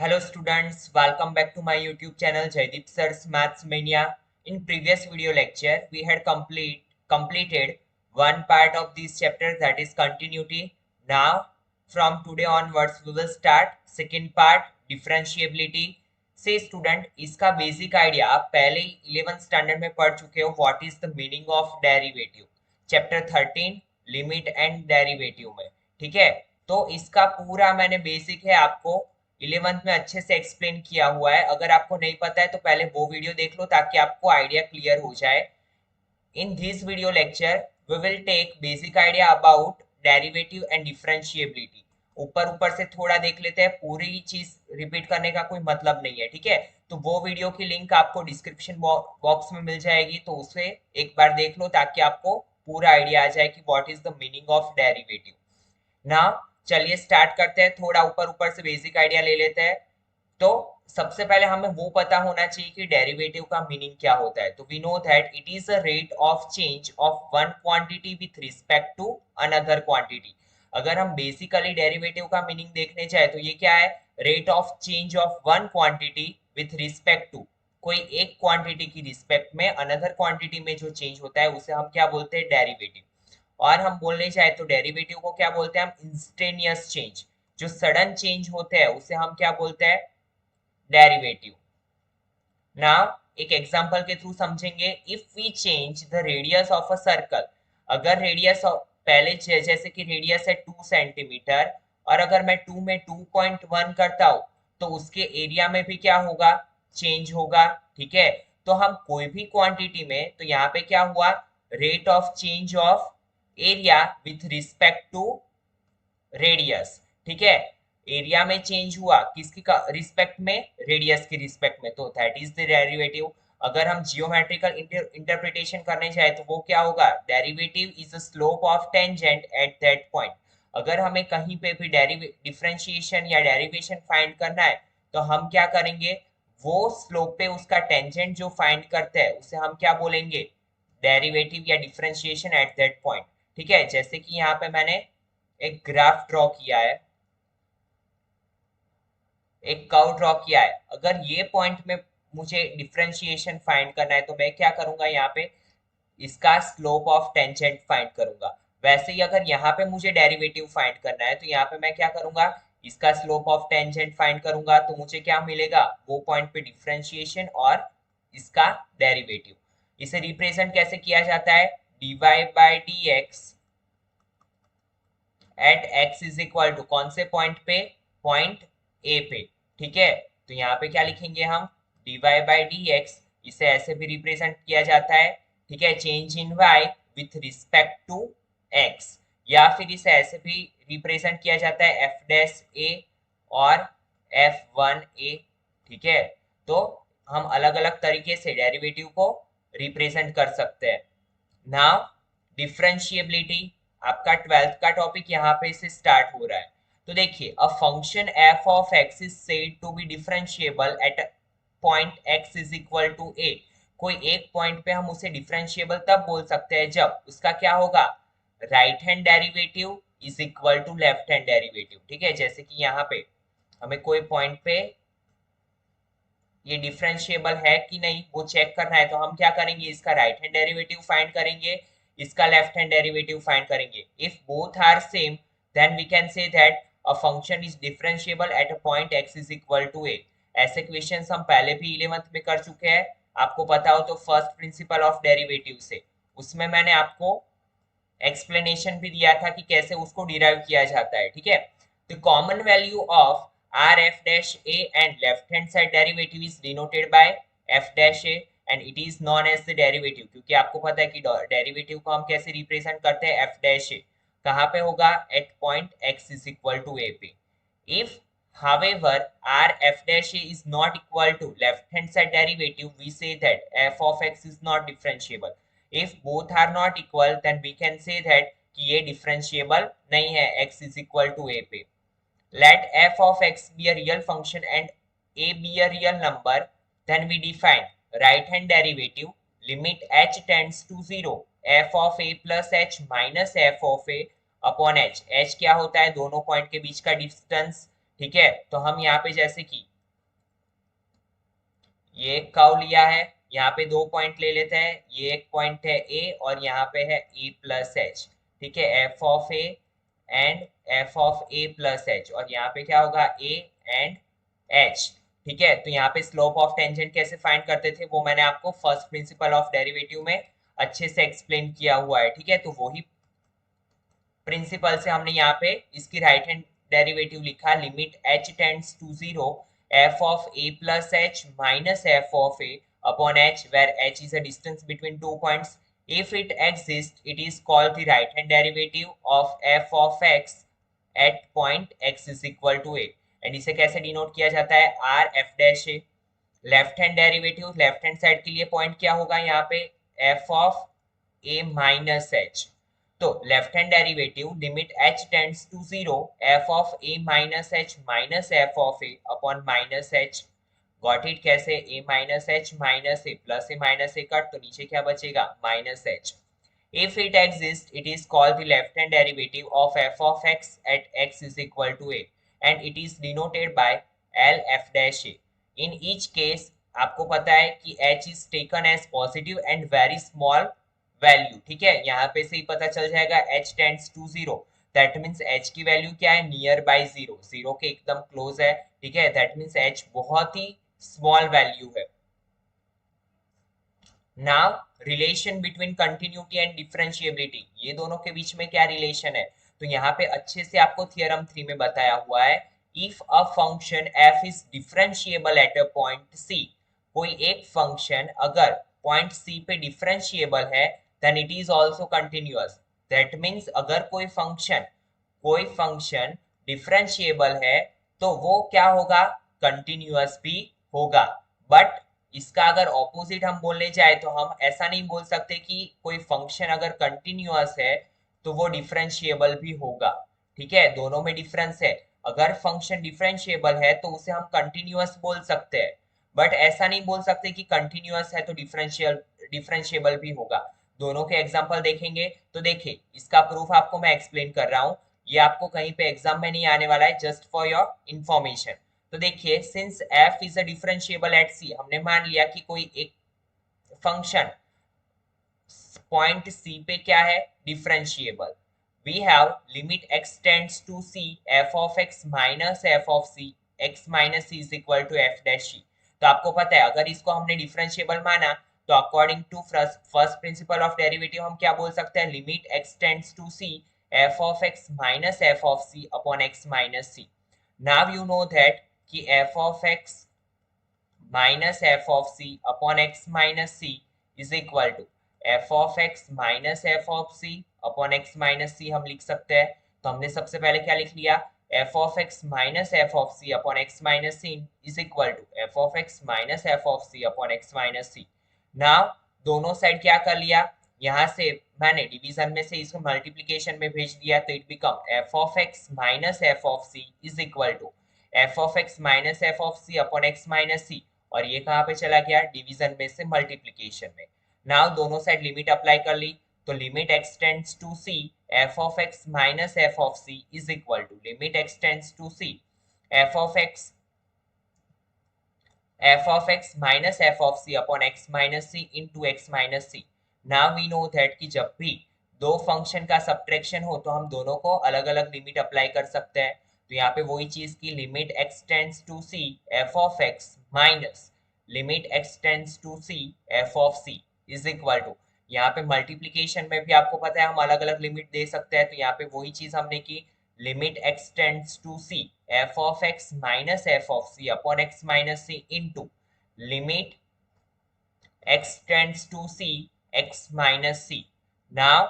Hello students, welcome back to my YouTube channel Jaideep Sir's Maths Mania. In previous video lecture, we had completed one part of this chapter, that is continuity. Now, from today onwards, we will start second part, differentiability. से student इसका basic idea आप पहले ही 11th standard में पढ़ चुके हो. What is the meaning of derivative, chapter 13 limit and derivative में. ठीक है, तो इसका पूरा मैंने बेसिक है आपको 11th में अच्छे से एक्सप्लेन किया हुआ है. अगर आपको नहीं पता है तो पहले वो वीडियो देख लो ताकि आपको आइडिया क्लियर हो जाए. In this video lecture we will take basic idea about derivative and differentiability. ऊपर ऊपर से थोड़ा देख लेते हैं, पूरी चीज रिपीट करने का कोई मतलब नहीं है. ठीक है, तो वो वीडियो की लिंक आपको डिस्क्रिप्शन बॉक्स में मिल जाएगी, तो उसे एक बार देख लो ताकि आपको पूरा आइडिया आ जाए कि what is the meaning of derivative. Now चलिए स्टार्ट करते हैं. थोड़ा ऊपर ऊपर से बेसिक आइडिया ले लेते हैं. तो सबसे पहले हमें वो पता होना चाहिए कि डेरिवेटिव का मीनिंग क्या होता है. तो we know that it is a rate of change of one quantity with respect to another quantity. अगर हम बेसिकली डेरिवेटिव का मीनिंग देखने जाए तो ये क्या है, rate of change of one quantity with respect to, कोई एक क्वांटिटी की रिस्पेक्ट में अनदर क्वांटिटी में जो चेंज होता है उसे हम क्या बोलते हैं, डेरिवेटिव. और हम बोलने चाहे तो डेरिवेटिव को क्या बोलते हैं हम, इंस्टेनियस चेंज. जो सडन चेंज होते हैं उसे हम क्या बोलते हैं, डेरिवेटिव. नाउ एक एग्जांपल के थ्रू समझेंगे. If we change the radius of a circle, अगर रेडियस पहले जैसे कि रेडियस है 2 सेंटीमीटर, और अगर मैं 2 में 2.1 करता हूं तो उसके एरिया में भी क्या होगा, चेंज होगा. ठीक है, तो हम कोई भी क्वांटिटी में, तो यहाँ पे क्या हुआ, rate of change of area with respect to radius. ठीक है, एरिया में चेंज हुआ किसकी रिस्पेक्ट में, रेडियस की रिस्पेक्ट में, तो दैट इज द डेरिवेटिव. अगर हम जियोमेट्रिकल इंटरप्रिटेशन करने जाए तो वो क्या होगा, derivative is the slope of tangent at that point. अगर हमें कहीं पे भी डिफरेंशिएशन या डेरिवेशन फाइंड करना है तो हम क्या करेंगे, वो स्लोप पे उसका टेंजेंट जो फाइंड करते हैं उसे हम क्या बोलेंगे, डेरिवेटिव या डिफरेंशिएशन एट दैट पॉइंट. ठीक है, जैसे कि यहाँ पे मैंने एक ग्राफ ड्रॉ किया है, एक कर्व ड्रॉ किया है. अगर ये पॉइंट में मुझे डिफरेंशिएशन फाइंड करना है तो मैं क्या करूंगा, यहाँ पे इसका स्लोप ऑफ टेंजेंट फाइंड करूंगा. वैसे ही अगर यहाँ पे मुझे डेरिवेटिव फाइंड करना है तो यहाँ पे मैं क्या करूंगा, इसका स्लोप ऑफ टेंजेंट फाइंड करूंगा. तो मुझे क्या मिलेगा, वो पॉइंट पे डिफरेंशिएशन और इसका डेरिवेटिव. इसे रिप्रेजेंट कैसे किया जाता है, dy by D X at x is equal to कौन से पॉइंट पे, पॉइंट ए पे. ठीक है, तो यहाँ पे क्या लिखेंगे हम, dy बाई डी एक्स. इसे ऐसे भी रिप्रेजेंट किया जाता है, ठीक है, change in y with respect to x. या फिर इसे ऐसे भी रिप्रेजेंट किया जाता है एफ डैश ए और f1a. ठीक है, तो हम अलग अलग तरीके से डेरिवेटिव को रिप्रेजेंट कर सकते हैं. नाउ डिफरेंशिएबिलिटी, आपका 12th का टॉपिक यहाँ पे से स्टार्ट हो रहा है. तो देखिए, a function f of x is said to be differentiable at point x is equal to a. कोई एक पॉइंट पे हम उसे डिफरेंशिएबल तब बोल सकते हैं जब उसका क्या होगा, right hand derivative is equal to left hand derivative. ठीक है, जैसे कि यहाँ पे हमें कोई पॉइंट पे ये डिफरेंशिएबल है कि नहीं वो चेक करना है, तो हम क्या करेंगे, इसका राइट हैंड डेरिवेटिव फाइंड करेंगे, इसका लेफ्ट हैंड डेरिवेटिव फाइंड करेंगे. If both are same then we can say that a function is differentiable at a point x is equal to a. ऐसे क्वेश्चंस हम पहले भी 11th में कर चुके हैं. आपको पता हो तो फर्स्ट प्रिंसिपल ऑफ डेरिवेटिव से, उसमें मैंने आपको एक्सप्लेनेशन भी दिया था कि कैसे उसको डिराइव किया जाता है. ठीक है, the common value of R F dash A and left hand side derivative is denoted by F dash A and it is known as the derivative. क्योंकि आपको पता है कि डेरिवेटिव को हम कैसे रिप्रेजेंट करते हैं, एफ डैश ए कहाँ पे होगा, at point x is equal to a पे. इफ however r f dash a is not equal to left hand side derivative, we say that f of x is not differentiable. If both are not equal then we can say that कि ये differentiable नहीं है x is equal to a पे. Let f of x be a real function and a be a real number, then we define right hand derivative limit h tends to 0 f of a plus h minus f of a upon h. h क्या होता है, दोनों point के बीच का distance. ठीक है, तो हम यहाँ पे जैसे कि ये एक कर्व लिया है, यहाँ पे 2 पॉइंट ले लेते हैं, ये एक पॉइंट है ए और यहाँ पे है ए प्लस एच, ठीक है, F of A and F of A plus H, और यहाँ पे क्या होगा ए एंड एच, ठीक है। तो यहाँ पे स्लोप ऑफ टेंजेंट कैसे फाइंड करते थे वो मैंने आपको फर्स्ट प्रिंसिपल ऑफ डेरिवेटिव में अच्छे से एक्सप्लेन किया हुआ है, ठीक है। तो वही प्रिंसिपल से हमने यहाँ पे इसकी राइट हैंड डेरिवेटिव लिखा, limit h tends to 0 f of a plus h minus f of a upon h, where h is a distance between 2 points. If it exists, it is called the right hand derivative of f of x at point x is equal to a. And इसे कैसे denote किया जाता है, r f dash a. Left hand derivative, left hand side के लिए point क्या होगा यहाँ पे, f of a minus h. तो left hand derivative limit h tends to 0 f of a minus h minus f of a upon minus h. Got it, कैसे, a minus h minus a plus a minus a cut, तो नीचे क्या बचेगा, minus h. If it exists, it is called the left hand derivative of f of x at x is equal to a, and it is denoted by L f dash a. In each case, आपको पता है कि h is taken as positive and very small value, ठीक है, यहाँ पे से ही पता चल जाएगा h tends to 0, that means h की वैल्यू क्या है, नियर बाय 0, 0 के एकदम क्लोज है, ठीक है, दैट मीन्स h बहुत ही स्मॉल वैल्यू है. Now relation between continuity and differentiability, ये दोनों के बीच में क्या रिलेशन है, तो यहाँ पे अच्छे से आपको थियरम 3 में बताया हुआ है, if a function f is differentiable at a point c, कोई एक फंक्शन अगर पॉइंट c पे डिफरेंशिएबल है, then it is also continuous. That means अगर कोई फंक्शन डिफरेंशिएबल है तो वो क्या होगा, कंटिन्यूअस भी होगा. बट इसका अगर ऑपोजिट हम बोलने जाए तो हम ऐसा नहीं बोल सकते कि कोई फंक्शन अगर कंटिन्यूअस है तो वो डिफरेंशिएबल भी होगा, ठीक है, दोनों में डिफरेंस है. अगर फंक्शन डिफरेंशिएबल है तो उसे हम कंटिन्यूअस बोल सकते हैं, बट ऐसा नहीं बोल सकते कि कंटिन्यूअस है तो डिफरेंशिएबल भी होगा. दोनों के एग्जांपल देखेंगे तो देखिए, इसका प्रूफ आपको मैं एक्सप्लेन कर रहा हूँ, ये आपको कहीं पे एग्जाम में नहीं आने वाला है, जस्ट फॉर योर इंफॉर्मेशन. तो देखिए, since f is a differentiable eight c, हमने मान लिया कि कोई एक फंक्शन पॉइंट c पे क्या है, differentiable. We have limit x tends to c f of x minus f of c, x minus c is equal to f dash c. तो आपको पता है अगर इसको हमने डिफरेंशिएबल माना तो according to first principle of derivative हम क्या बोल सकते हैं, limit x tends to c f of x minus f of c upon x minus c. Now you know that कि f of x minus f of c upon x minus c is equal to f of x minus f of c upon x minus c हम लिख सकते हैं. तो हमने सबसे पहले क्या लिख लिया, f of x minus f of c upon x minus c is equal to f of x minus f of c upon x minus c. Now दोनों साइड क्या कर लिया, यहाँ से मैंने डिवीजन में से इसको मल्टीप्लीकेशन में भेज दिया, तो it become f of x minus f of c is equal to f of x minus f of c upon x minus c, और ये कहाँ पे चला गया, डिवीजन में से मल्टीप्लीकेशन में. नाउ दोनों साइड लिमिट अप्लाई कर ली, तो limit x tends to c f of x minus f of c is equal to limit x tends to c f of x minus f of c upon x minus c into x minus c. Now we know that कि जब भी दो function का subtraction हो तो हम दोनों को अलग अलग लिमिट अप्लाई कर सकते हैं. तो यहाँ पे वही चीज की limit x tends to c f of x minus limit x tends to c f of c is equal to, यहाँ पे मल्टीप्लीकेशन में भी आपको पता है हम अलग अलग लिमिट दे सकते हैं, तो यहाँ पे वही चीज हमने की, limit x tends to c f of x minus f of c upon x minus c into limit x tends to c x minus c. Now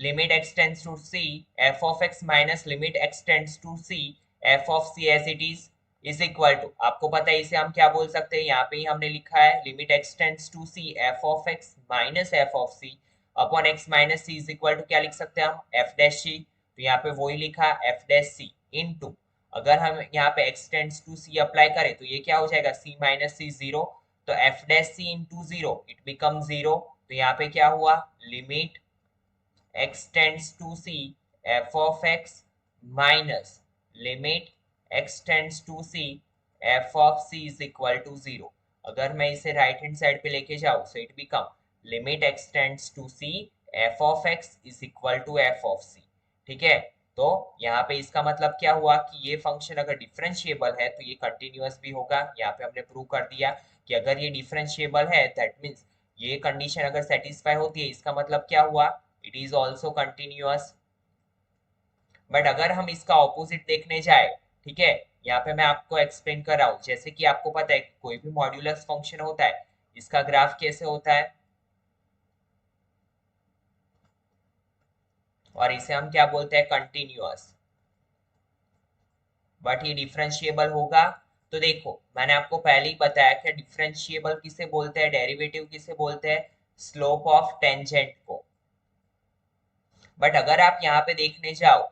limit x tends to c f of x minus limit x tends to c f of c as it is equal to, आपको पता है इसे हम क्या बोल सकते हैं, यहाँ पे ही हमने लिखा है limit x tends to c f of x minus f of c upon x minus c is equal to क्या लिख सकते हैं हम, f dash c. तो यहाँ पे वही लिखा f dash c into, अगर हम यहाँ पे x tends to c apply करें तो ये क्या हो जाएगा, c माइनस c 0, तो f dash c into 0 it become 0. तो यहाँ पे क्या हुआ, limit x tends to c f of x minus limit x tends to c f of c is equal to 0. अगर मैं इसे राइट हैंड साइड पे लेके जाऊँ so it become limit x tends to c f of x is equal to f of c. ठीक है, तो यहाँ पे इसका मतलब क्या हुआ कि ये फंक्शन अगर डिफरेंशिएबल है तो ये कंटिन्यूअस भी होगा। यहाँ पे हमने प्रूव कर दिया कि अगर ये डिफरेंशिएबल है दैट मीन्स ये कंडीशन अगर सेटिस्फाई होती है, इसका मतलब क्या हुआ, it is also continuous. But अगर हम इसका ऑपोजिट देखने जाए, ठीक है, यहाँ पे मैं आपको एक्सप्लेन कर रहा हूँ, जैसे कि आपको पता है कि कोई भी मॉड्यूलस फंक्शन होता है इसका ग्राफ कैसे होता है, और इसे हम क्या बोलते हैं, कंटिन्यूअस। बट ये डिफरेंशिएबल होगा, तो देखो मैंने आपको पहले ही बताया कि डिफरेंशिएबल किसे बोलते हैं, डेरिवेटिव किसे बोलते हैं, स्लोप ऑफ टेंजेंट को। बट अगर आप यहाँ पे देखने जाओ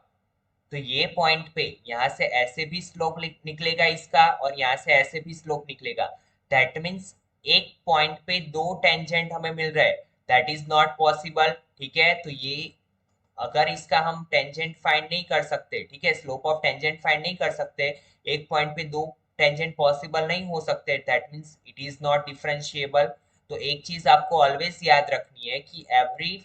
तो ये पॉइंट पे यहाँ से ऐसे भी स्लोप निकलेगा इसका, और यहाँ से ऐसे भी स्लोप निकलेगा। दैट मीन्स एक पॉइंट पे दो टेंजेंट हमें मिल रहे हैं, दैट इज नॉट पॉसिबल। ठीक है, तो ये अगर इसका हम टेंजेंट फाइंड नहीं कर सकते, ठीक है, स्लोप ऑफ टेंजेंट फाइंड नहीं कर सकते, एक पॉइंट पे दो टेंजेंट पॉसिबल नहीं हो सकते, that means it is not differentiable. तो एक चीज आपको ऑलवेज याद रखनी है कि every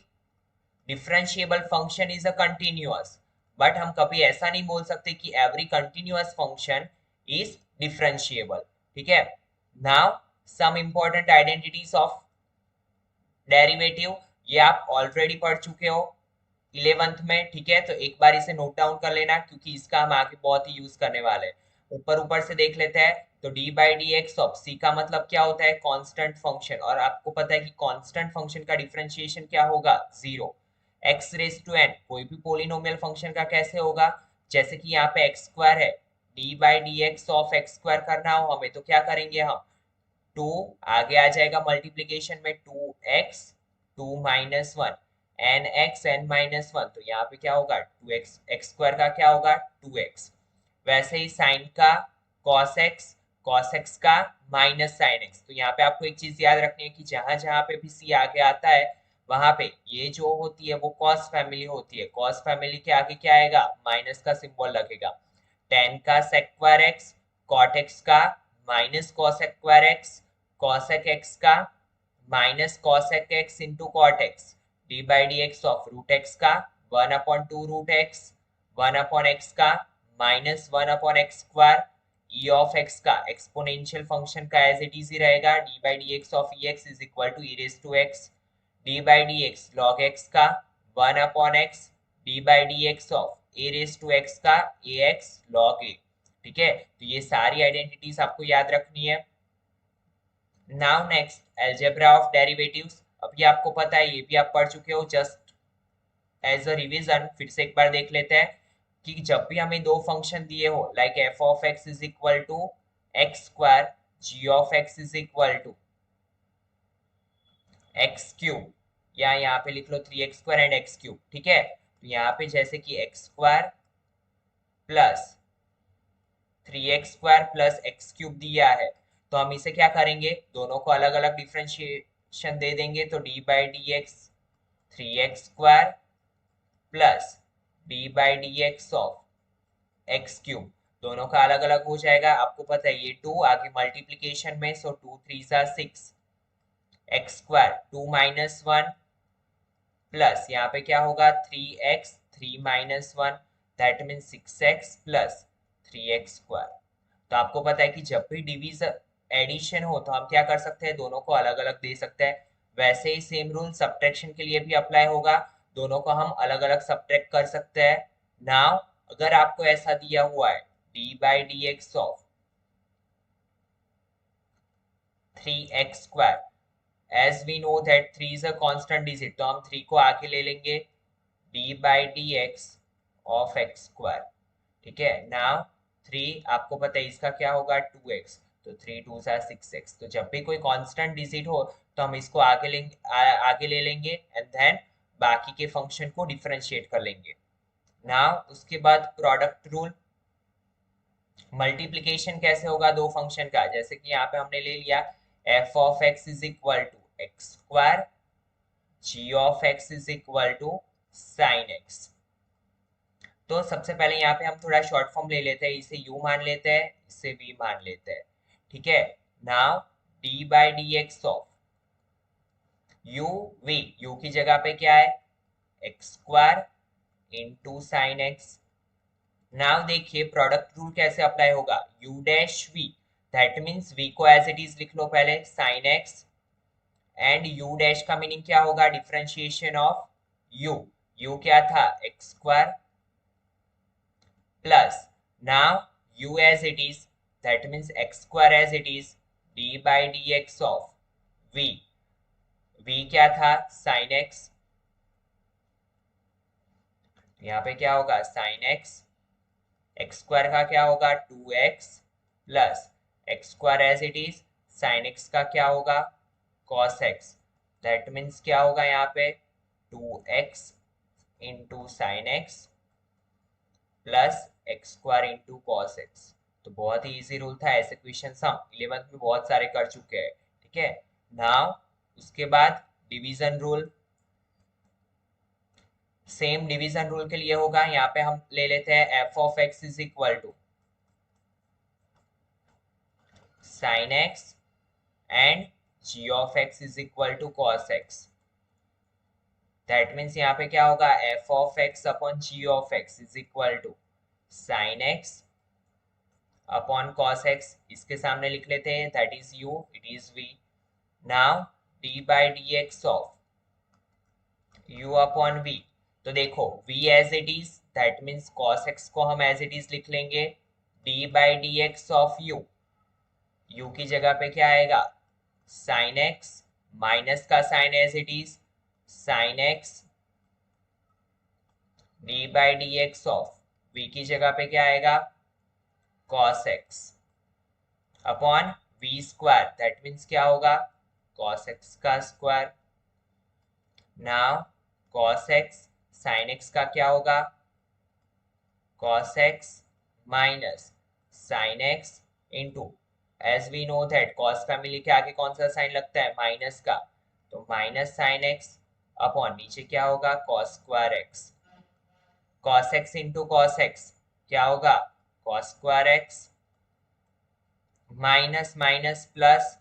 differentiable function is a continuous, but हम कभी ऐसा नहीं बोल सकते कि every continuous function is differentiable. ठीक है, now some important identities of derivative, ये आप ऑलरेडी पढ़ चुके हो 11th में। ठीक है, तो एक बार इसे नोट डाउन कर लेना क्योंकि इसका हम आगे बहुत ही यूज करने वाले हैं। ऊपर ऊपर से देख लेते हैं, तो d by D x of c का मतलब क्या होता है, कांस्टेंट फंक्शन, और आपको पता है कि कांस्टेंट फंक्शन का डिफरेंशिएशन क्या होगा, zero. X raise to n कोई भी पोलिनोमियल फंक्शन का कैसे होगा, जैसे कि यहाँ पे एक्स स्क्वायर है, d by D x of x square करना हो हमें तो क्या करेंगे हम, टू आगे आ जाएगा मल्टीप्लीकेशन में, two x, two minus one, n x n minus one, तो यहाँ पे क्या होगा, टू एक्स, एक्स स्क्वायर का क्या होगा, टू एक्स। वैसे ही साइन का कॉस एक्स का माइनस साइन एक्स। तो यहाँ पे आपको एक चीज याद रखनी है कि जहां जहां पे भी सी आगे आता है वहां पे ये जो होती है वो कॉस फैमिली होती है, कॉस फैमिली के आगे क्या आएगा, माइनस का सिंबल लगेगा। टेन का सेक्वायर एक्स, कॉट एक्स का minus cosec square x, cosec x का minus cosec x into cot x, d by D x of root x का one upon two root x, one upon x का minus one upon x square, e of x का exponential function का as it is ही रहेगा, d by D x of e x is equal to e raise to x, d by D x log x का one upon x, d by D x of a raise to x का a x log ए। ठीक है, तो ये सारी identities आपको याद रखनी है। Now next algebra of derivatives, अब ये आपको पता है, ये भी आप पढ़ चुके हो, जस्ट एज अ रिवीजन फिर से एक बार देख लेते हैं कि जब भी हमें दो फंक्शन दिए हो like f of x is equal to x square, g of x is equal to x cube, या यहाँ पे लिख लो three x square and x cube. ठीक है, तो यहाँ पे जैसे कि x square plus three x square plus x cube दिया है, तो हम इसे क्या करेंगे, दोनों को अलग अलग डिफरेंशिएशन दे देंगे, तो d by D x three x square plus D by D x of x cube, दोनों का अलग अलग हो जाएगा। आपको पता है ये टू आगे मल्टीप्लीकेशन में, सो टू थ्री सा six, x square two minus one plus यहाँ पे क्या होगा, three x three minus one, that mean six x plus three x square. तो आपको पता है कि जब भी डिवीजन एडिशन हो तो हम क्या कर सकते हैं, दोनों को अलग अलग दे सकते हैं। वैसे ही सेम रूल सब्ट्रैक्शन के लिए भी अप्लाई होगा, दोनों को हम अलग अलग सब्ट्रैक्ट कर सकते हैं। नाउ अगर आपको ऐसा दिया हुआ है d by D x of three x square, as we know that 3 is a constant digit, तो हम 3 को आगे ले लेंगे, d by dx of x square। ठीक है, नाउ 3 आपको पता है इसका क्या होगा 2x, तो 3 2 सा 6x। तो जब भी कोई कांस्टेंट डिजिट हो तो हम इसको आगे लेंगे, आगे ले लेंगे एंड देन बाकी के फंक्शन को डिफरेंशिएट कर लेंगे। नाउ उसके बाद प्रोडक्ट रूल, मल्टीप्लीकेशन कैसे होगा दो फंक्शन का, जैसे कि यहाँ पे हमने ले लिया f of x is equal to x square, g of x is equal to sine x। तो सबसे पहले यहाँ पे हम थोड़ा शॉर्ट फॉर्म ले लेते हैं, इसे u मान लेते हैं, इसे v मान लेते हैं। ठीक है, now d by D x of u v, u की जगह पे क्या है x square into sine x. Now देखिए प्रोडक्ट रूल कैसे अप्लाई होगा, u dash v, that means v को एज इट इज लिख लो पहले sine x, and u dash का मीनिंग क्या होगा, डिफरेंशिएशन ऑफ u, u क्या था x square plus now u as it is, that means x square as it is, d by D x of v, v क्या था sine x, यहाँ पे क्या होगा साइन एक्स, एक्स स्क्वायर का क्या होगा 2x plus x square as it is, sine x का क्या होगा cos x, दैट मीन्स क्या होगा यहाँ पे 2x into sine x plus x square into cos x. तो बहुत ही इजी रूल था, ऐसे क्वेश्चन हम 11th में बहुत सारे कर चुके हैं, ठीक है। नाउ उसके बाद division rule, same division rule के लिए होगा, यहाँ पे हम ले लेते हैं f of x is equal to sine x and g of x is equal to cos x, that means यहाँ पे क्या होगा f of x upon g of x is equal to sine x upon cos x, इसके सामने लिख लेते हैं that is u, it is v। Now d by D x of u upon v, तो देखो v as it is, that means cos x को हम as it is लिख लेंगे d by D x of u, u की जगह पे क्या आएगा sin x, माइनस का sine as it is sin x, d by D x of v की जगह पे क्या आएगा cos x upon v square, that means क्या होगा cos x का square. Now cos x sin x का क्या होगा cos x minus sin x into, as we know that cos family के आगे कौन सा साइन लगता है माइनस का, तो माइनस sin x अपॉन नीचे क्या होगा cos square x, cos x into cos x क्या होगा cos square x minus minus plus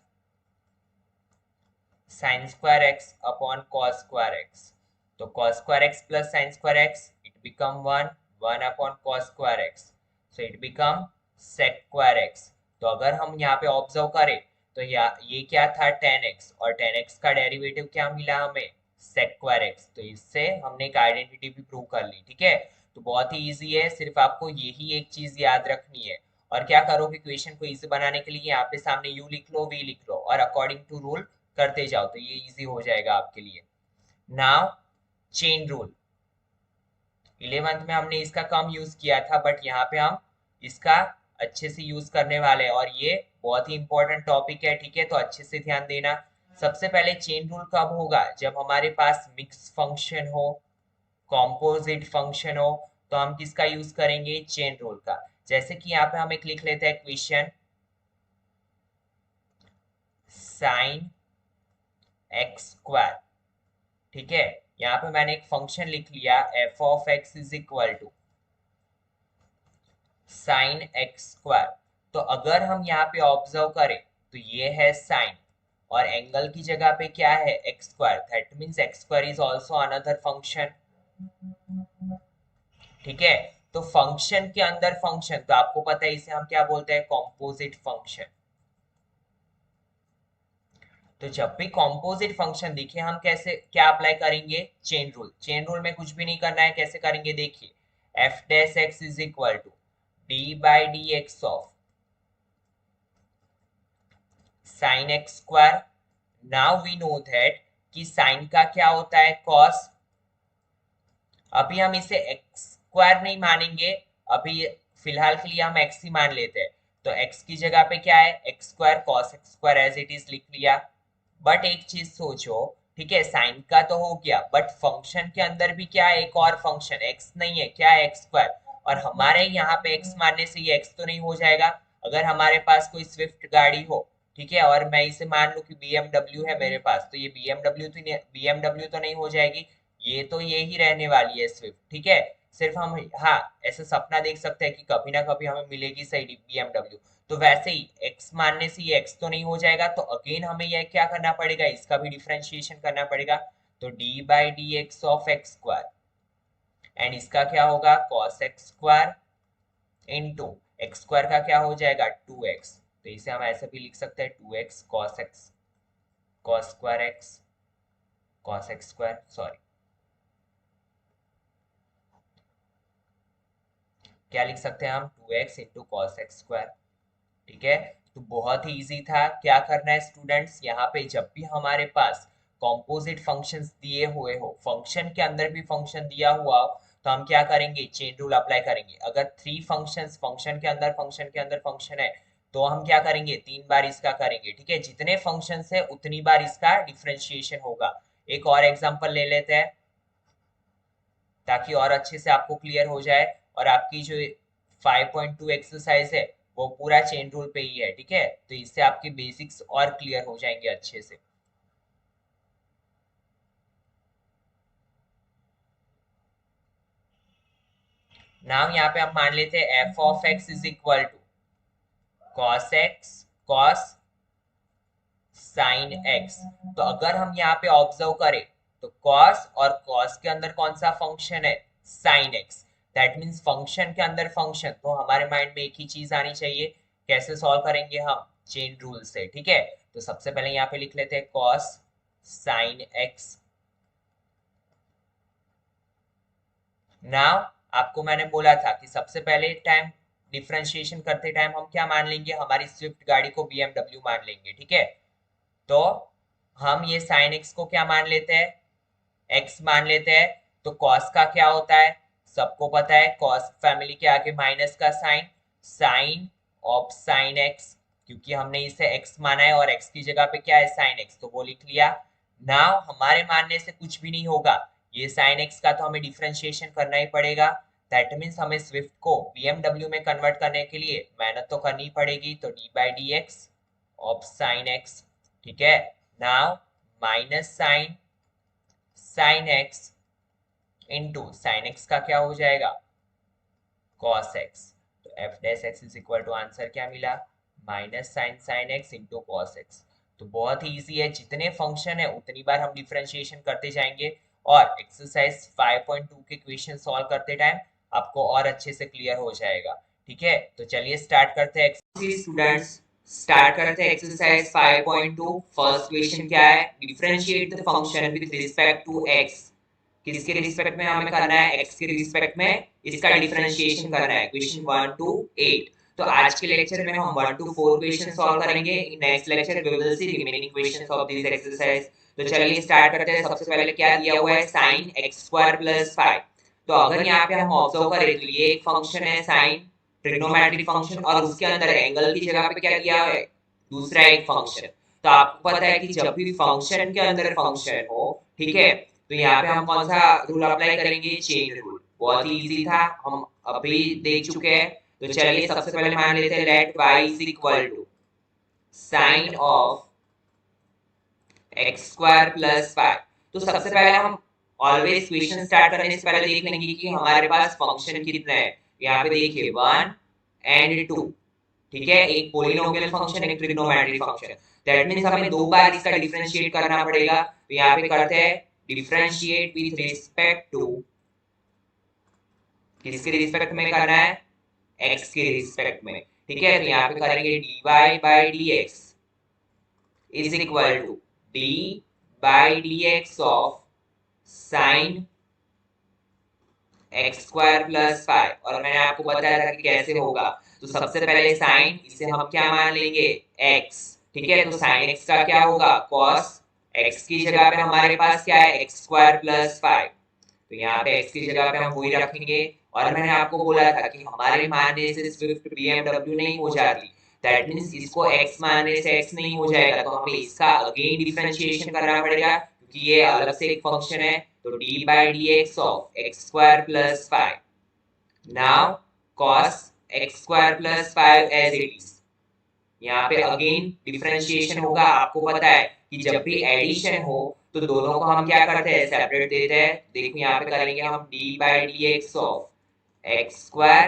sin square x upon cos square x, तो cos square x plus sin square x it become 1 upon cos square x, so it become sec square x। तो अगर हम यहाँ पे observe करें तो ये क्या था tan x, और tan x का डेरिवेटिव क्या मिला हमें sec स्क्वायर x, तो इससे हमने एक आइडेंटिटी भी प्रूव कर ली, ठीक है। तो बहुत ही इजी है, सिर्फ आपको यही एक चीज याद रखनी है। और क्या करो कि क्वेश्चन को इजी बनाने के लिए यहाँ पे सामने u लिख लो v लिख लो और अकॉर्डिंग टू रूल करते जाओ, तो ये इजी हो जाएगा आपके लिए। नाउ चेन रूल, 11th में हमने इसका कम यूज किया था, बट यहाँ पे हम इसका अच्छे से यूज करने वाले हैं, और ये बहुत ही इंपॉर्टेंट टॉपिक है, ठीक है। तो अच्छे से ध्यान देना। सबसे पहले चेन रूल कब होगा, जब हमारे पास मिक्स फंक्शन हो, कॉम्पोजिट फंक्शन हो, तो हम किसका यूज करेंगे चेन रूल का। जैसे कि यहाँ पे हम एक लिख लेते हैं क्वेश्चन, साइन एक्स स्क्वायर, ठीक है। यहाँ पे मैंने एक फंक्शन लिख लिया f of x is equal to sine x square. तो अगर हम यहाँ पे ऑब्जर्व करें तो ये है साइन, और एंगल की जगह पे क्या है x square, that means x square is also another function, ठीक है। तो फंक्शन के अंदर फंक्शन, तो आपको पता है इसे हम क्या बोलते हैं कॉम्पोजिट फंक्शन। तो जब भी कॉम्पोजिट फंक्शन दिखे हम कैसे क्या अप्लाई करेंगे चेन रूल। चेन रूल में कुछ भी नहीं करना है, कैसे करेंगे देखिए, f dash x is equal to d by D x of sine x square. Now we know that कि साइन का क्या होता है कॉस, अभी हम इसे एक्स स्क्वायर नहीं मानेंगे, अभी फिलहाल के लिए हम एक्स ही मान लेते हैं। तो एक्स की जगह पे क्या है x square, cos x square as it is लिख लिया। बट एक चीज सोचो, ठीक है, साइन का तो हो गया, बट फंक्शन के अंदर भी क्या है एक और फंक्शन एक्स नहीं है, क्या है एक्स स्क्वायर, और हमारे यहाँ पे एक्स मानने से ये एक्स तो नहीं हो जाएगा। अगर हमारे पास कोई स्विफ्ट गाड़ी हो, ठीक है, और मैं इसे मान लूं कि BMW है मेरे पास, तो ये BMW तो नहीं हो जाएगी, ये तो ये ही रहने वाली है स्विफ्ट, ठीक है। सिर्फ हम हाँ ऐसा सपना देख सकते हैं कि कभी ना कभी हमें मिलेगी सही BMW। तो वैसे ही x मानने से ये x तो नहीं हो जाएगा, तो अगेन हमें यह क्या करना पड़ेगा, इसका भी डिफरेंशिएशन करना पड़ेगा। तो d/dx of x square and इसका क्या होगा cos x square into x square का क्या हो जाएगा 2x। तो इसे हम ऐसे भी लिख सकते हैं 2x cos square x cos x square sorry क्या लिख सकते हैं हम 2x into cos x square. ठीक है, तो बहुत ही इजी था। क्या करना है स्टूडेंट्स, यहाँ पे जब भी हमारे पास कॉम्पोजिट फंक्शंस दिए हुए हो, फंक्शन के अंदर भी फंक्शन दिया हुआ हो, तो हम क्या करेंगे चेन रूल अप्लाई करेंगे। अगर 3 फंक्शंस फंक्शन के अंदर फंक्शन के अंदर फंक्शन है तो हम क्या करेंगे 3 बार इसका करेंगे। ठीक है, जितने फंक्शंस है उतनी बार इसका डिफरेंशिएशन होगा। एक और एग्जांपल ले लेते हैं ताकि और अच्छे से आपको क्लियर हो जाए, और आपकी जो 5.2 एक्सरसाइज है वो पूरा चेन रूल पे ही है। ठीक है, तो इससे आपके बेसिक्स और क्लियर हो जाएंगे अच्छे से। नाम यहाँ पे हम मान लेते हैं f of x is equal to cos x cos sine x. तो अगर हम यहाँ पे ऑब्जर्व करें तो कॉस और कॉस के अंदर कौन सा फंक्शन है sine x, that means function के अंदर फंक्शन। तो हमारे माइंड में एक ही चीज आनी चाहिए, कैसे सॉल्व करेंगे हम चेन रूल से। ठीक है, तो सबसे पहले यहाँ पे लिख लेते हैं कॉस साइन एक्स। नाउ आपको मैंने बोला था कि सबसे पहले टाइम डिफरेंशिएशन करते टाइम हम क्या मान लेंगे, हमारी स्विफ्ट गाड़ी को BMW मान लेंगे। ठीक है, तो हम ये साइन एक्स को क्या मान लेते हैं एक्स मान लेते हैं। तो कॉस का क्या होता है, सबको पता है कॉस फैमिली के आगे माइनस का sine, sine of sine x, क्योंकि हमने इसे एक्स माना है और एक्स की जगह पे क्या है साइन एक्स, तो वो लिख लिया। नाउ हमारे मानने से कुछ भी नहीं होगा, ये साइन एक्स का तो हमें डिफरेंशिएशन करना ही पड़ेगा। दैट मीन्स हमें स्विफ्ट को BMW में कन्वर्ट करने के लिए मेहनत तो करनी पड़ेगी। तो d/dx ऑफ साइन एक्स। ठीक है, now minus sine sine x into sine x का क्या हो जाएगा कॉस एक्स। तो f dash x is equal to answer क्या मिला minus sine sine x into cos x. तो बहुत ही इजी है, जितने फंक्शन है उतनी बार हम डिफरेंशिएशन करते जाएंगे और एक्सरसाइज 5.2 के क्वेश्चन सॉल्व करते टाइम आपको और अच्छे से क्लियर हो जाएगा। ठीक है, तो चलिए स्टार्ट करते हैं स्टूडेंट्स। स्टार्ट करते हैं एक्सरसाइज 5.2। फर्स्ट क्वेश्चन क्या है, differentiate the function with respect to x. किसके रिस्पेक्ट में हमें करना है एक्स के रिस्पेक्ट में इसका डिफरेंशिएशन करना है। Question 1 to 8। तो आज के लेक्चर में हम 1 to 4 क्वेश्चन सॉल्व करेंगे। In next lecture we will see remaining questions of this exercise. तो चलिए स्टार्ट करते हैं। सबसे पहले क्या दिया हुआ है sin x² + 5। तो अगर यहाँ पे हम ऑब्जर्व करें तो ये एक फंक्शन है sin ट्रिग्नोमेट्रिक फंक्शन, और उसके अंदर एंगल की जगह पे क्या दिया है दूसरा एक फंक्शन। तो आपको पता है कि जब भी फंक्शन के अंदर फंक्शन हो, ठीक है, तो यहाँ पे हम कौन सा रूल अप्लाई करेंगे चेन रूल। बहुत ही इजी था, हम अभी देख चुके हैं। तो चलिए सबसे पहले मान लेते हैं let y is equal to sine of x² + 5। तो सबसे पहले हम ऑलवेज क्वेश्चन स्टार्ट करने से पहले देख लेंगे कि हमारे पास फंक्शन कितने हैं। यहाँ पे देखिए 1 and 2। ठीक है, एक पोलिनोमियल फंक्शन एक ट्रिग्नोमेट्रिक फंक्शन। दैट मींस हमें दो बार इसका डिफरेंशिएट करना पड़ेगा। तो यहाँ पे करते हैं डिफरेंशिएट विद रिस्पेक्ट टू, किसके रिस्पेक्ट में करना है x के रिस्पेक्ट में। ठीक है, तो यहाँ पे करेंगे dy/dx is equal to d/dx of sine x² + 5। और मैंने आपको बताया था कि कैसे होगा। तो सबसे पहले साइन, इसे हम क्या मान लेंगे x। ठीक है, तो साइन x का क्या होगा cos x की जगह पे हमारे पास क्या है x² + 5। तो यहाँ पे x की जगह पे हम वही रखेंगे। और मैंने आपको बोला था कि हमारे मानने से स्विफ्ट BMW नहीं हो जाती। दैट मींस इसको x मानने से x नहीं हो जाएगा, तो हमें इसका अगेन डिफरेंशिएशन करना पड़ेगा क्योंकि ये अलग से एक फंक्शन है। तो d/dx of x² + 5। Now cos x² + 5 as it is. यहाँ पे अगेन डिफरेंशिएशन होगा। आपको पता है कि जब भी एडिशन हो तो दोनों को हम क्या करते हैं, सेपरेट देते हैं। देखो यहाँ पे करेंगे हम D by D x of x square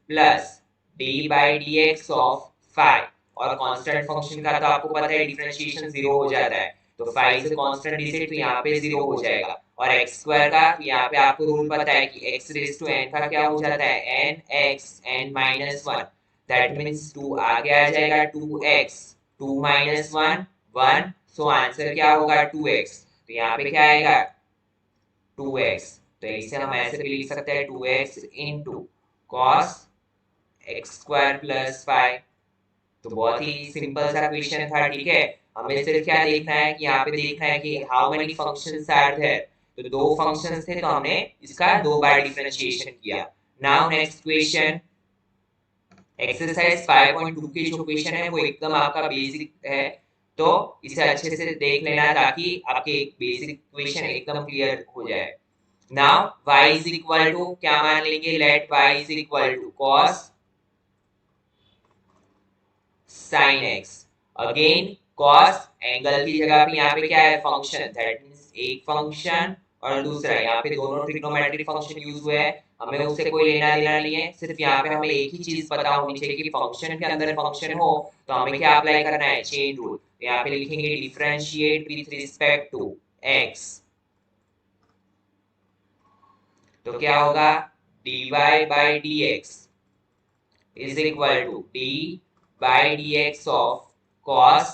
plus D by D x of five, और कांस्टेंट फंक्शन का तो आपको पता है डिफरेंशिएशन जीरो हो जाता है, तो फाइव से कांस्टेंट डिजिट तो यहाँ पे जीरो हो जाएगा। और एक्स स्क्वायर का यहाँ पे आपको रूल पता है कि एक्स रेज टू एन का क्या हो जाता है, n x n minus one, that means two आगे आ जाएगा, two x two minus one one, so answer क्या होगा, टू एक्स। तो यहाँ पे क्या आएगा, टू एक्स। तो इसे हम ऐसे भी लिख सकते हैं, two x into cos x square plus five. तो बहुत ही सिंपल सा क्वेश्चन था, ठीक है। हमें सिर्फ क्या देखना है कि यहाँ पे देखना है कि how many functions are there. तो दो फंक्शंस थे, तो हमने इसका दो बार डिफरेंशिएशन किया। नाउ नेक्स्ट क्वेश्चन, एक्सरसाइज 5.2 की जो क्वेश्चन है वो एकदम आपका बेसिक है, तो इसे अच्छे से देख लेना ताकि आपके बेसिक क्वेश्चन एकदम क्लियर हो जाए। Now y is equal to क्या मान लेंगे, let y is equal to cos sin x। Again cos angle की जगह पे यहाँ पे क्या है, फंक्शन, दैट मींस एक फंक्शन और दूसरा, यहाँ पे दोनों ट्रिग्नोमेट्रिक फंक्शन यूज हुए हैं, हमें उससे कोई लेना देना नहीं है। सिर्फ यहाँ पे हमें एक ही चीज पता होनी चाहिए कि फंक्शन के अंदर फंक्शन हो तो हमें क्या अप्लाई करना है, चेन रूल। यहाँ पे लिखेंगे differentiate with respect to x, तो क्या होगा, dy by dx is equal to d by dx of cos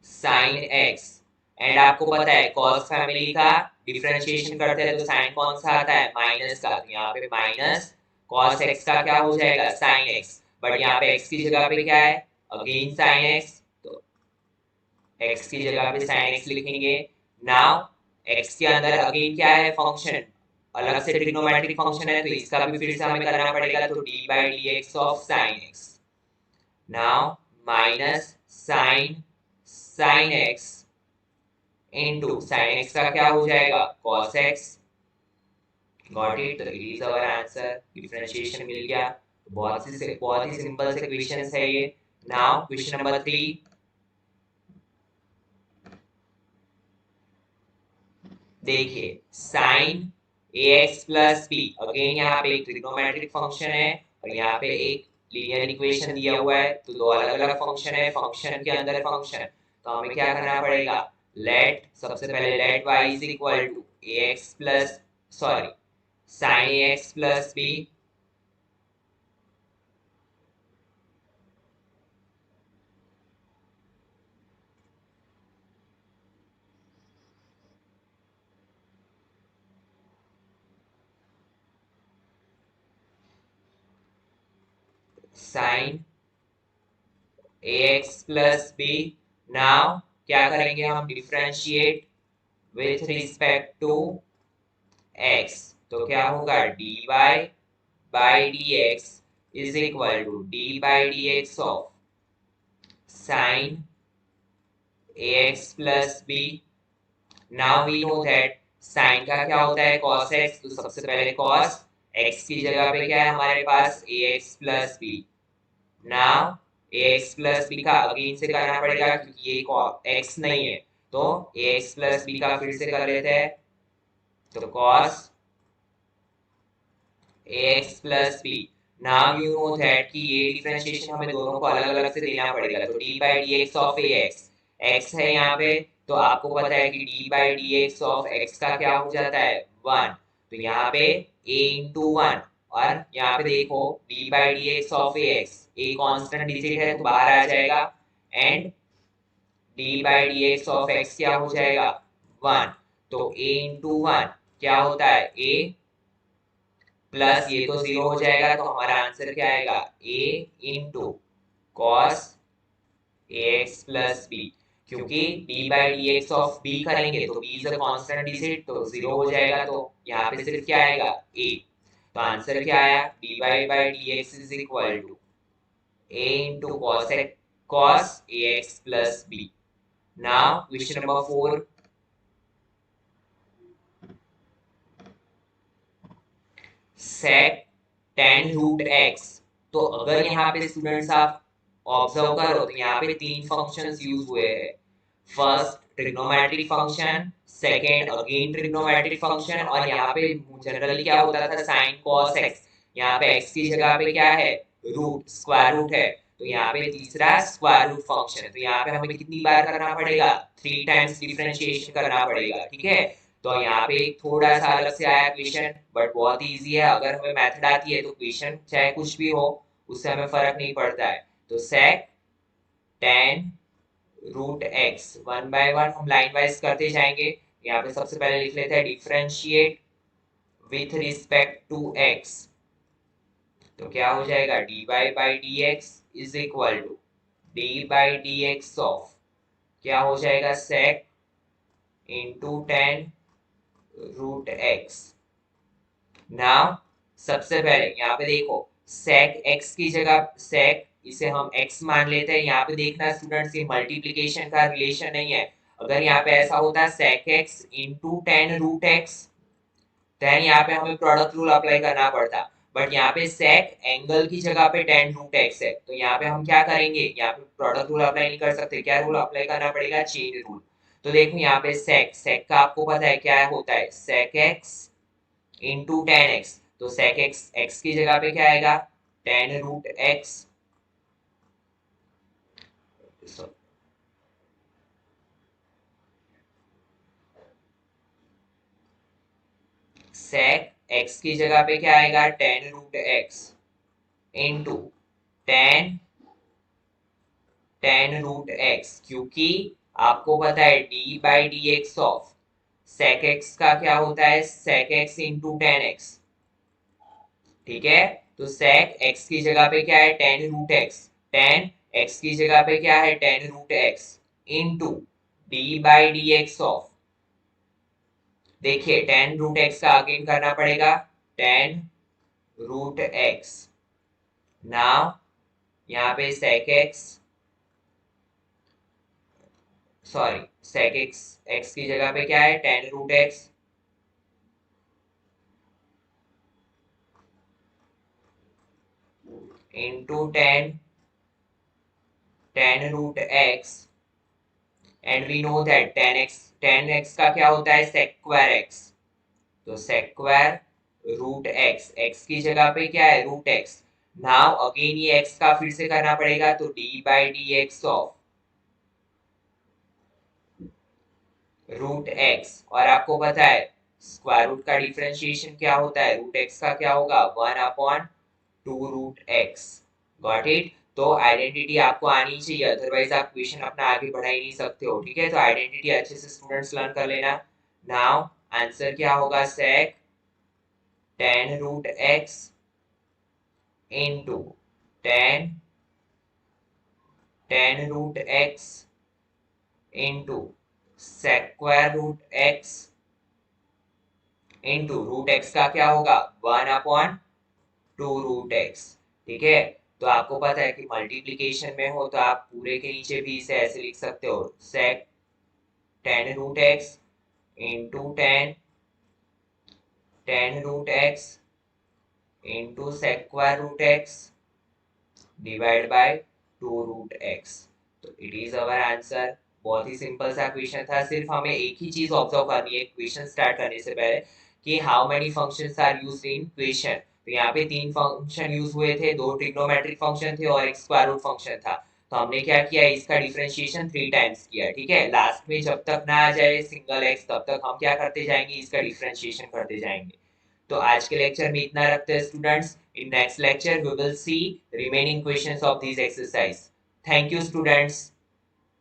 sin x। And आपको पता है cos फैमिली का डिफरेंशिएशन करते हैं तो साइन कौन सा आता है, माइनस का, तो यहाँ पे माइनस cos x का क्या हो जाएगा, sin x। बट यहाँ पे x की जगह पे क्या है, अगेन sin x, तो x की जगह पे sin x लिखेंगे। नाउ x के अंदर अगेन क्या है, फंक्शन, अलग से ट्रिग्नोमेट्रिक फंक्शन है, तो इसका भी फिर से हमें करना पड़ेगा, तो d by D x of sine x. Now minus sine x into sine x का क्या हो जाएगा, cos x। Got it, it is our answer, differentiation मिल गया। बहुत ही सिंपल से क्वेश्चन है ये। नाउ क्वेश्चन नंबर 3, देखिए sine ax plus b, again यहाँ पे एक ट्रिग्नोमेट्रिक फंक्शन है और यहाँ पे एक लीनियर इक्वेशन दिया हुआ है, तो दो अलग अलग फंक्शन है, फंक्शन के अंदर फंक्शन, तो हमें क्या करना पड़ेगा, लेट, सबसे पहले let y is equal to ax plus, sorry, sin ax plus b, sin ax plus b। Now क्या करेंगे हम, differentiate with respect to x, तो क्या होगा, dy by dx is equal to d by dx of sin ax plus b। Now we know that sin का क्या होता है, cos x, तो सबसे पहले cos x की जगह पे क्या है हमारे पास, ax plus b। Now ax plus b का अगेन से करना पड़ेगा क्योंकि ये x नहीं है, तो ax plus b का फिर से कर लेते हैं, तो cos ax plus b। Now you know that कि ये डिफरेंशिएशन हमें दोनों को अलग अलग से देना पड़ेगा, तो d by dx of ax, x है यहाँ पे, तो आपको पता है कि d by dx of x का क्या हो जाता है, 1, तो यहाँ पे a इंटू वन, और यहाँ पे देखो d by dx of ax, a constant digit है तो बाहर आ जाएगा, and d by dx of x क्या हो जाएगा, 1, तो a इंटू वन क्या होता है, a प्लस ये तो जीरो हो जाएगा, तो हमारा आंसर क्या आएगा, a into cos ax plus b, क्योंकि d by D x of b करेंगे तो b is a constant digit, तो जीरो हो जाएगा, तो यहाँ पे सिर्फ क्या आएगा, a। तो आंसर क्या आया, dy by D x is equal to a into cos ax plus b। Now question number 4, sec tan root x। तो अगर यहाँ पे स्टूडेंट्स आप ऑब्जर्व करो तो यहाँ पे तीन फंक्शंस यूज हुए हैं। First trigonometric function, second again trigonometric function, और यहाँ पे जनरली क्या होता था साइन कॉस एक्स, यहाँ पे एक्स की जगह पे क्या है रूट स्क्वायर रूट है, तो यहाँ पे तीसरा स्क्वायर रूट फंक्शन, तो यहाँ पे हमें कितनी बार करना पड़ेगा 3 टाइम्स डिफरेंशिएशन करना पड़ेगा, ठीक है। तो यहाँ पे थोड़ा सा अलग से आया क्वेश्चन, बट बहुत इजी है, अगर हमें मेथड आती है तो क्वेश्चन चाहे कुछ भी हो उससे हमें फर्क नहीं पड़ता है। तो sec tan root x, one by one हम लाइन वाइज करते जाएंगे। यहाँ पे सबसे पहले लिख लेते हैं differentiate with respect to x, तो क्या हो जाएगा dy by D x is equal to d by D x of क्या हो जाएगा sec into tan root x. Now सबसे पहले यहाँ पे देखो सेक एक्स की जगह सेक इसे हम x मान लेते हैं। यहाँ पे देखना स्टूडेंट्स ये मल्टीप्लिकेशन का रिलेशन नहीं है, अगर यहाँ पे ऐसा होता है sec x into tan root x then यहाँ पे हमें प्रोडक्ट रूल अप्लाई करना पड़ता, बट यहाँ पे सेक एंगल की जगह पे टेन रूट एक्स है, तो यहाँ पे हम क्या करेंगे यहाँ पे प्रोडक्ट रूल अप्लाई नहीं कर सकते, क्या रूल अप्लाई करना पड़ेगा चेन रूल। तो देखो यहाँ पे सेक सेक का आपको पता है क्या होता है sec x into tan x, तो सेक एक्स एक्स की जगह पे क्या आएगा tan root x, sec x की जगह पे क्या आएगा tan root x into tan tan root x, क्योंकि आपको पता है d by D x of sec x का क्या होता है sec x into tan x, ठीक है। तो सेक एक्स की जगह पे क्या है tan root x, tan x की जगह पे क्या है tan root x into d by D x of, देखिए टेन रूट एक्स का अगेन करना पड़ेगा टेन रूट एक्स। नाउ यहाँ पे sec x sorry sec x x की जगह पे क्या है tan root x into tan tan root x, and we know that tan x का क्या होता है सेक्वायर एक्स, तो सेक्वायर रूट एक्स एक्स की जगह पे क्या है रूट एक्स। नाउ अगेन ये एक्स का फिर से करना पड़ेगा, तो d by D x of root x, और आपको पता है स्क्वायर रूट का डिफरेंशिएशन क्या होता है रूट एक्स का क्या होगा one upon two root x, got it. तो आइडेंटिटी आपको आनी चाहिए, अदरवाइज आप क्वेश्चन अपना आगे बढ़ा ही नहीं सकते हो, ठीक है। तो आइडेंटिटी अच्छे से स्टूडेंट्स लर्न कर लेना। नाउ आंसर क्या होगा sec tan root x into tan tan root x into sec square root x into root x का क्या होगा one upon two root x, ठीक है। तो आपको पता है कि मल्टीप्लीकेशन में हो तो आप पूरे के नीचे भी इसे ऐसे लिख सकते हो sec tan root x into tan tan root x into sec square root x divide by two root x, तो इट इज अवर आंसर। बहुत ही सिंपल सा क्वेश्चन था, सिर्फ हमें एक ही चीज ऑब्जर्व करनी है क्वेश्चन स्टार्ट करने से पहले कि how many functions are used in question. तो यहाँ पे तीन फंक्शन यूज हुए थे, दो ट्रिग्नोमेट्रिक फंक्शन थे और एक स्क्वायर रूट फंक्शन था। तो हमने क्या किया इसका डिफरेंशिएशन 3 टाइम्स किया, ठीक है। लास्ट में जब तक ना आ जाए सिंगल एक्स तब तक हम क्या करते जाएंगे इसका डिफरेंशिएशन करते जाएंगे। तो आज के लेक्चर में इतना रखते हैं students, in next lecture we will see remaining questions of these exercise. Thank you students.